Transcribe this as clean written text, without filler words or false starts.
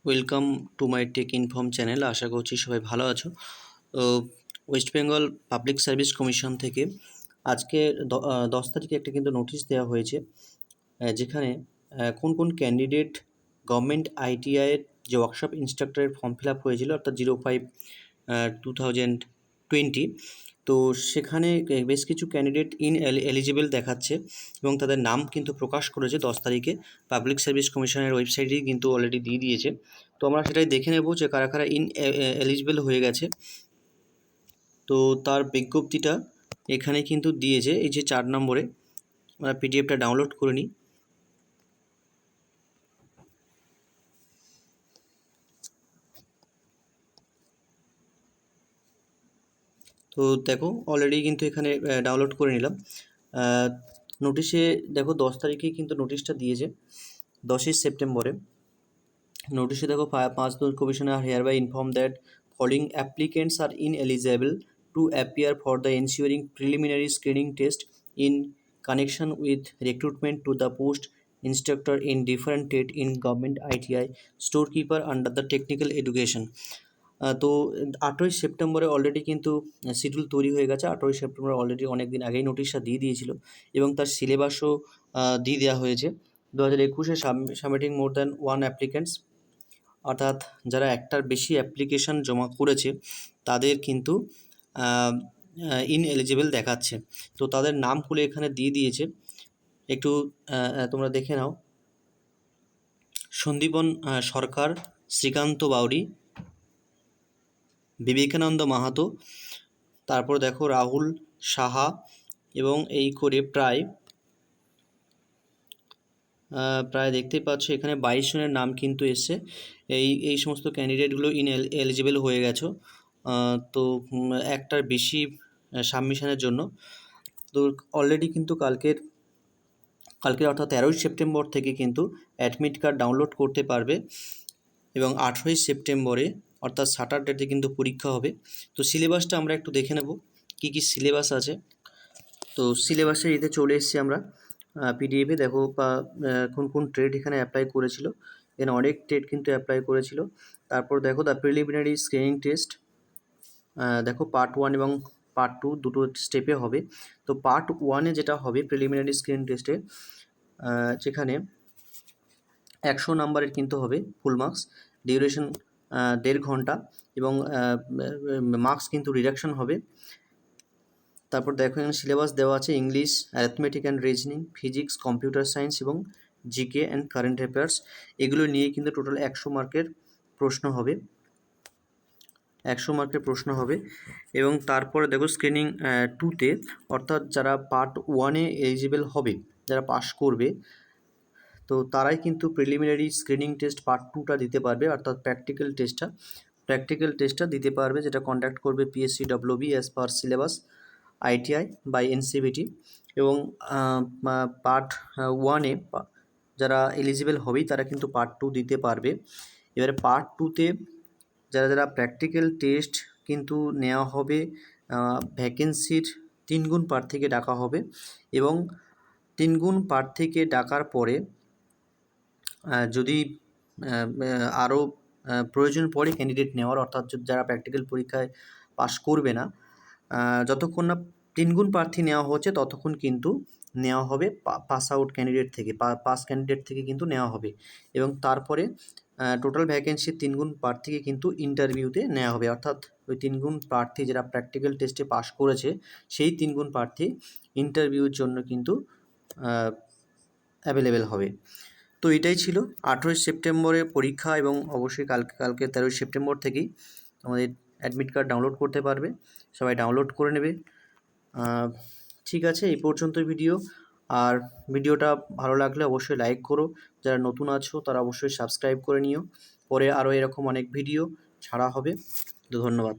Welcome to my tech inform channel. আশা করছি সবাই ভালো আছো। তো West Bengal public service commission থেকে আজকে 10 তারিখে একটা কিন্তু নোটিশ দেওয়া হয়েছে, যেখানে কোন কোন ক্যান্ডিডেট গভর্নমেন্ট আইটিআইয়ের যে ওয়ার্কশপ ইনস্ট্রাক্টরের ফর্ম ফিল আপ হয়েছিল, অর্থাৎ 05/2020, তো সেখানে বেশ কিছু ক্যান্ডিডেট এলিজিবল দেখাচ্ছে এবং তাদের নাম কিন্তু প্রকাশ করেছে 10 তারিখে। পাবলিক সার্ভিস কমিশনের ওয়েবসাইটেই কিন্তু অলরেডি দিয়ে দিয়েছে। তো আমরা সেটাই দেখে নেব যে কারা কারা এলিজিবল হয়ে গেছে। তো তার বিজ্ঞপ্তিটা এখানে কিন্তু দিয়েছে, এই যে 4 নম্বরে। আমরা পিডিএফটা ডাউনলোড করে নিই। তো দেখো অলরেডি কিন্তু এখানে ডাউনলোড করে নিলাম। নোটিশে দেখো 10 তারিখে কিন্তু নোটিশটা দিয়েছে, 10ই সেপ্টেম্বরে। নোটিশে দেখো 5 commissioner hereby inform that following applicants are ineligible to appear for the ensuing preliminary screening test in connection with recruitment to the post instructor in different trade in government ITI storekeeper under the technical education। তো 8ই সেপ্টেম্বরে already কিন্তু schedule তৈরি হয়ে গেছে। 8ই September already অনেক দিন আগেই নোটিশটা দিয়ে দিয়েছিল এবং তার সিলেবাসও দিয়ে দেওয়া হয়েছে। 2021-এ সাবমিটিং মোর দ্যান 1 অ্যাপ্লিকেন্টস, অর্থাৎ যারা একটার বেশি অ্যাপ্লিকেশান জমা করেছে তাদের কিন্তু ইনএলিজিবল দেখাচ্ছে। তো তাদের নামগুলো এখানে দিয়ে দিয়েছে, একটু তোমরা দেখে নাও। সন্দীপন সরকার, শ্রীকান্ত বাউরি, বিবেকানন্দ মাহাতো, তারপর দেখো রাহুল সাহা, এবং এই করে প্রায় দেখতেই পাচ্ছ এখানে 22 জনের নাম কিন্তু এসছে। এই সমস্ত ক্যান্ডিডেটগুলো এলিজিবল হয়ে গেছো তো একটার বেশি সাবমিশনের জন্য। তো অলরেডি কিন্তু কালকের অর্থাৎ 13ই সেপ্টেম্বর থেকে কিন্তু অ্যাডমিট কার্ড ডাউনলোড করতে পারবে এবং 18ই সেপ্টেম্বরে অর্থাৎ স্যাটারডেতে কিন্তু পরীক্ষা হবে। তো সিলেবাসটা আমরা একটু দেখে নেব কি কি সিলেবাস আছে। তো সিলেবাসের এতে চলে এসেছি আমরা পিডিএফে। দেখো কোন কোন ট্রেড এখানে অ্যাপ্লাই করেছিল, এখানে অনেক ট্রেড কিন্তু অ্যাপ্লাই করেছিল। তারপর দেখো দ্য প্রিলিমিনারি স্ক্রিনিং টেস্ট, দেখো পার্ট 1 এবং পার্ট 2 দুটো স্টেপে হবে। তো পার্ট 1-এ যেটা হবে প্রিলিমিনারি স্ক্রিনিং টেস্টে, যেখানে 100 নাম্বারের কিন্তু হবে, ফুল মার্কস, ডিউরেশন 1.5 ঘন্টা এবং মার্কস কিন্তু রিডাকশন হবে। তারপর দেখো এখানে সিলেবাস দেওয়া আছে English, arithmetic and reasoning, physics, computer science এবং জিকে অ্যান্ড কারেন্ট অ্যাফেয়ার্স। এগুলো নিয়ে কিন্তু টোটাল 100 মার্কের প্রশ্ন হবে, 100 মার্কের প্রশ্ন হবে। এবং তারপরে দেখো স্ক্রিনিং 2-তে, অর্থাৎ যারা পার্ট 1-এ এলিজিবল হবে, যারা পাস করবে, তো তারাই কিন্তু প্রিলিমিনারি স্ক্রিনিং টেস্ট পার্ট 2টা দিতে পারবে, অর্থাৎ প্র্যাকটিক্যাল টেস্টটা দিতে পারবে, যেটা কন্ডাক্ট করবে PSC WB as per syllabus ITI by NCVT। এবং পার্ট 1-এ যারা এলিজিবল হবেই তারা কিন্তু পার্ট 2 দিতে পারবে। এবারে পার্ট 2-তে যারা প্র্যাকটিক্যাল টেস্ট কিন্তু নেওয়া হবে, ভ্যাকেন্সির 3 গুণ প্রার্থীকে ডাকা হবে এবং 3 গুণ প্রার্থীকে ডাকার পরে যদি আরও প্রয়োজন পড়ে ক্যান্ডিডেট নেওয়ার, অর্থাৎ যারা প্র্যাকটিক্যাল পরীক্ষায় পাশ করবে না, যতক্ষণ না 3 গুণ প্রার্থী নেওয়া হচ্ছে ততক্ষণ কিন্তু নেওয়া হবে পাস আউট ক্যান্ডিডেট থেকে, পাস ক্যান্ডিডেট থেকে কিন্তু নেওয়া হবে। এবং তারপরে টোটাল ভ্যাকেন্সির 3 গুণ প্রার্থীকে কিন্তু ইন্টারভিউতে নেওয়া হবে, অর্থাৎ ওই 3 গুণ প্রার্থী যারা প্র্যাকটিক্যাল টেস্টে পাস করেছে সেই 3 গুণ প্রার্থী ইন্টারভিউর জন্য কিন্তু অ্যাভেলেবেল হবে। তো এটাই ছিল 18ই সেপ্টেম্বরে পরীক্ষা এবং অবশ্যই কালকে 13ই সেপ্টেম্বর থেকেই আমাদের অ্যাডমিট কার্ড ডাউনলোড করতে পারবে, সবাই ডাউনলোড করে নেবে। ঠিক আছে, এই পর্যন্ত ভিডিও। আর ভিডিওটা ভালো লাগলে অবশ্যই লাইক করো, যারা নতুন আছো তারা অবশ্যই সাবস্ক্রাইব করে নিও। পরে আরও এরকম অনেক ভিডিও ছাড়া হবে। তো ধন্যবাদ।